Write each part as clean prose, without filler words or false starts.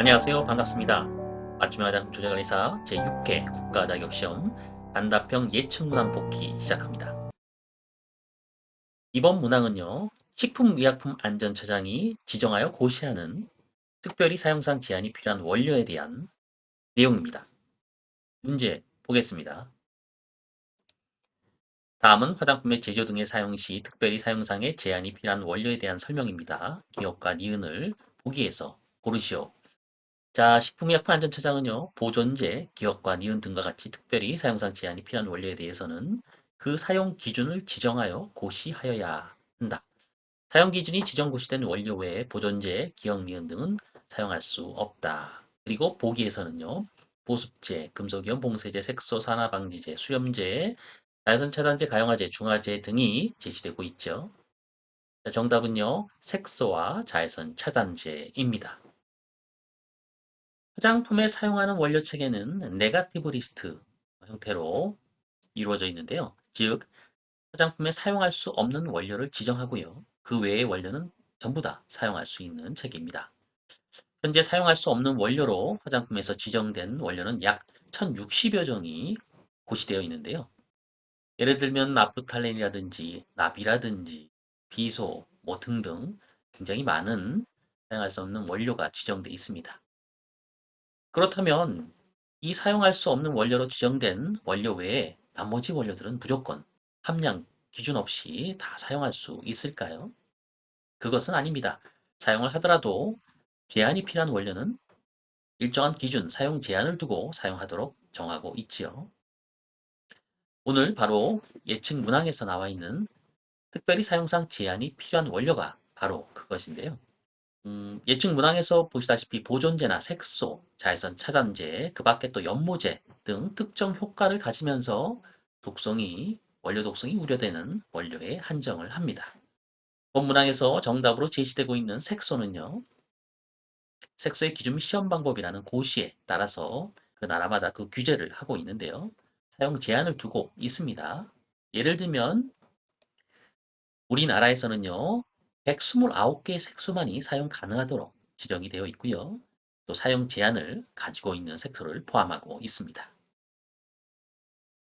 안녕하세요. 반갑습니다. 맞춤형 화장품 조작의사 제6회 국가자격시험 단답형 예측문항 복기 시작합니다. 이번 문항은요. 식품의약품안전처장이 지정하여 고시하는 특별히 사용상 제한이 필요한 원료에 대한 내용입니다. 문제 보겠습니다. 다음은 화장품의 제조 등의 사용 시 특별히 사용상의 제한이 필요한 원료에 대한 설명입니다. 기억과 니은을 보기에서 고르시오. 자, 식품의약품안전처장은요, 보존제, 기억과 니은 등과 같이 특별히 사용상 제한이 필요한 원료에 대해서는 그 사용 기준을 지정하여 고시하여야 한다. 사용 기준이 지정 고시된 원료 외에 보존제, 기억, 니은 등은 사용할 수 없다. 그리고 보기에서는요, 보습제, 금속이온 봉쇄제, 색소, 산화방지제, 수렴제, 자외선 차단제, 가용화제, 중화제 등이 제시되고 있죠. 자, 정답은요, 색소와 자외선 차단제입니다. 화장품에 사용하는 원료 체계는 네거티브 리스트 형태로 이루어져 있는데요. 즉, 화장품에 사용할 수 없는 원료를 지정하고요. 그 외의 원료는 전부 다 사용할 수 있는 체계입니다. 현재 사용할 수 없는 원료로 화장품에서 지정된 원료는 약 1060여 종이 고시되어 있는데요. 예를 들면 나프탈렌이라든지 납이라든지 비소 뭐 등등 굉장히 많은 사용할 수 없는 원료가 지정되어 있습니다. 그렇다면 이 사용할 수 없는 원료로 지정된 원료 외에 나머지 원료들은 무조건 함량 기준 없이 다 사용할 수 있을까요? 그것은 아닙니다. 사용을 하더라도 제한이 필요한 원료는 일정한 기준, 사용 제한을 두고 사용하도록 정하고 있지요. 오늘 바로 예측 문항에서 나와 있는 특별히 사용상 제한이 필요한 원료가 바로 그것인데요. 예측 문항에서 보시다시피 보존제나 색소, 자외선 차단제, 그 밖에 또 연모제 등 특정 효과를 가지면서 원료 독성이 우려되는 원료에 한정을 합니다. 본 문항에서 정답으로 제시되고 있는 색소는요, 색소의 기준 및 시험 방법이라는 고시에 따라서 그 나라마다 그 규제를 하고 있는데요. 사용 제한을 두고 있습니다. 예를 들면 우리나라에서는요. 129개의 색소만이 사용 가능하도록 지정이 되어 있고요. 또 사용 제한을 가지고 있는 색소를 포함하고 있습니다.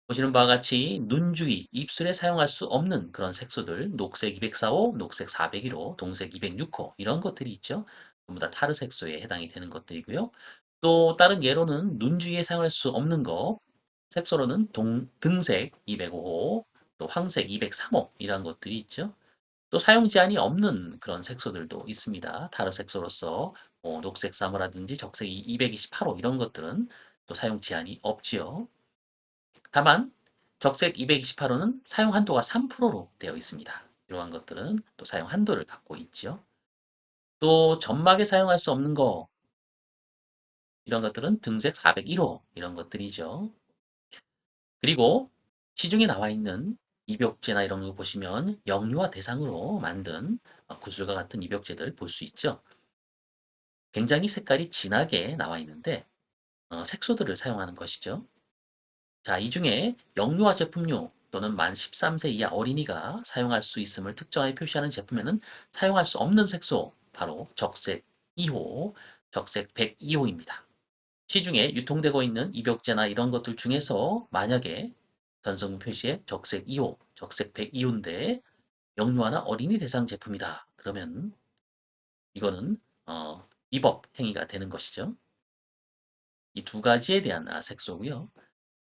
보시는 바와 같이 눈 주위, 입술에 사용할 수 없는 그런 색소들, 녹색 204호, 녹색 401호, 동색 206호 이런 것들이 있죠. 전부 다 타르 색소에 해당이 되는 것들이고요. 또 다른 예로는 눈 주위에 사용할 수 없는 거, 색소로는 등색 205호, 또 황색 203호 이런 것들이 있죠. 또 사용 제한이 없는 그런 색소들도 있습니다. 다른 색소로서 녹색 사모라든지 적색 228호 이런 것들은 또 사용 제한이 없지요. 다만 적색 228호는 사용 한도가 3%로 되어 있습니다. 이러한 것들은 또 사용 한도를 갖고 있죠. 또 점막에 사용할 수 없는 거 이런 것들은 등색 401호 이런 것들이죠. 그리고 시중에 나와 있는 입욕제나 이런 거 보시면 영유아 대상으로 만든 구슬과 같은 입욕제들 볼 수 있죠. 굉장히 색깔이 진하게 나와 있는데 색소들을 사용하는 것이죠. 자, 이 중에 영유아 제품류 또는 만 13세 이하 어린이가 사용할 수 있음을 특정하게 표시하는 제품에는 사용할 수 없는 색소 바로 적색 2호, 적색 102호입니다. 시중에 유통되고 있는 입욕제나 이런 것들 중에서 만약에 전성분 표시에 적색 2호, 적색 102호인데 영유아나 어린이 대상 제품이다. 그러면 이거는 위법 행위가 되는 것이죠. 이 두 가지에 대한 색소고요.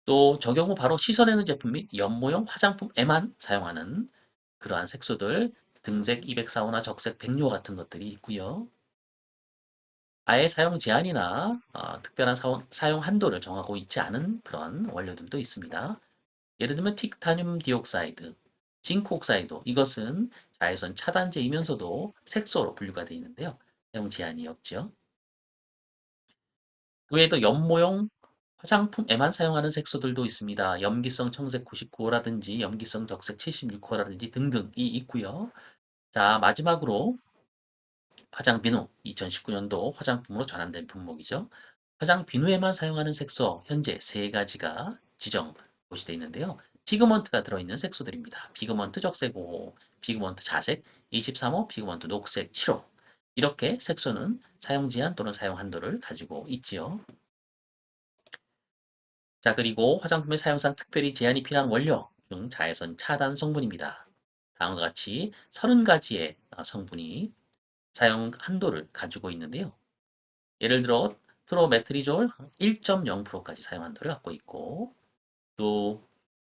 또 적용 후 바로 씻어내는 제품 및 연모용 화장품에만 사용하는 그러한 색소들 등색 204호나 적색 106호 같은 것들이 있고요. 아예 사용 제한이나 특별한 사용 한도를 정하고 있지 않은 그런 원료들도 있습니다. 예를 들면 티타늄 디옥사이드, 징크 옥사이드 이것은 자외선 차단제이면서도 색소로 분류가 되어 있는데요. 사용 제한이 없죠. 그 외에도 연모용 화장품에만 사용하는 색소들도 있습니다. 염기성 청색 99호라든지 염기성 적색 76호라든지 등등이 있고요. 자, 마지막으로 화장 비누 2019년도 화장품으로 전환된 품목이죠. 화장 비누에만 사용하는 색소 현재 세 가지가 지정 고시되어 있는데요. 피그먼트가 들어있는 색소들입니다. 피그먼트 적색 5호, 피그먼트 자색 23호, 피그먼트 녹색 7호. 이렇게 색소는 사용 제한 또는 사용 한도를 가지고 있지요. 자, 그리고 화장품의 사용상 특별히 제한이 필요한 원료 중 자외선 차단 성분입니다. 다음과 같이 30가지의 성분이 사용 한도를 가지고 있는데요. 예를 들어 트로메트리졸 1.0%까지 사용 한도를 갖고 있고, 또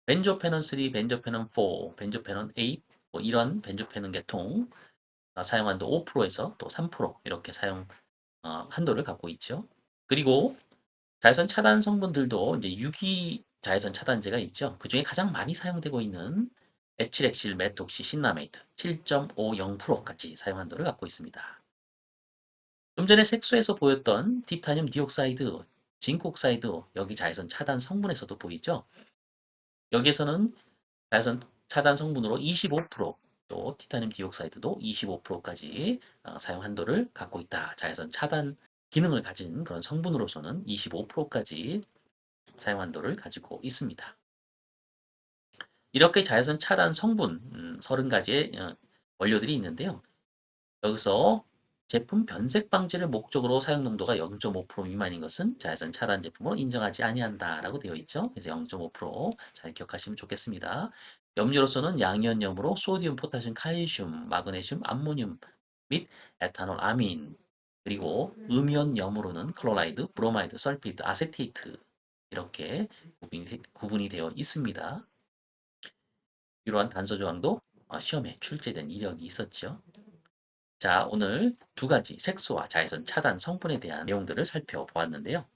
벤조페논 3, 벤조페논 4, 벤조페논 8, 뭐 이런 벤조페논 계통 사용 한도 5%에서 또 3% 이렇게 사용 한도를 갖고 있죠. 그리고 자외선 차단 성분들도 이제 유기 자외선 차단제가 있죠. 그중에 가장 많이 사용되고 있는 에틸엑실 메톡시 신라메이트 7.50%까지 사용 한도를 갖고 있습니다. 좀 전에 색소에서 보였던 티타늄 디옥사이드, 징크 옥사이드, 여기 자외선 차단 성분에서도 보이죠. 여기에서는 자외선 차단 성분으로 25%, 또 티타늄 디옥사이드도 25%까지 사용 한도를 갖고 있다. 자외선 차단 기능을 가진 그런 성분으로서는 25%까지 사용 한도를 가지고 있습니다. 이렇게 자외선 차단 성분 30가지의 원료들이 있는데요. 여기서 제품 변색 방지를 목적으로 사용 농도가 0.5% 미만인 것은 자외선 차단 제품으로 인정하지 아니한다라고 되어 있죠. 그래서 0.5%잘 기억하시면 좋겠습니다. 염료로서는 양이온염으로 소디움, 포타슘, 칼슘, 마그네슘, 암모늄 및 에탄올, 아민, 그리고 음이온염으로는 클로라이드, 브로마이드, 설피드, 아세테이트 이렇게 구분이 되어 있습니다. 이러한 단서 조항도 시험에 출제된 이력이 있었죠. 자, 오늘 두 가지 색소와 자외선 차단 성분에 대한 내용들을 살펴보았는데요.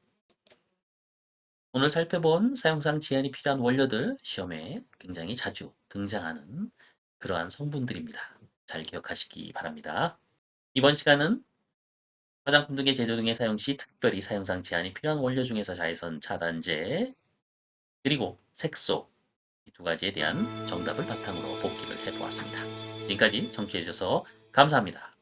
오늘 살펴본 사용상 제한이 필요한 원료들 시험에 굉장히 자주 등장하는 그러한 성분들입니다. 잘 기억하시기 바랍니다. 이번 시간은 화장품 등의 제조 등의 사용 시 특별히 사용상 제한이 필요한 원료 중에서 자외선 차단제, 그리고 색소 이 두 가지에 대한 정답을 바탕으로 복기를 해보았습니다. 지금까지 청취해 주셔서 감사합니다.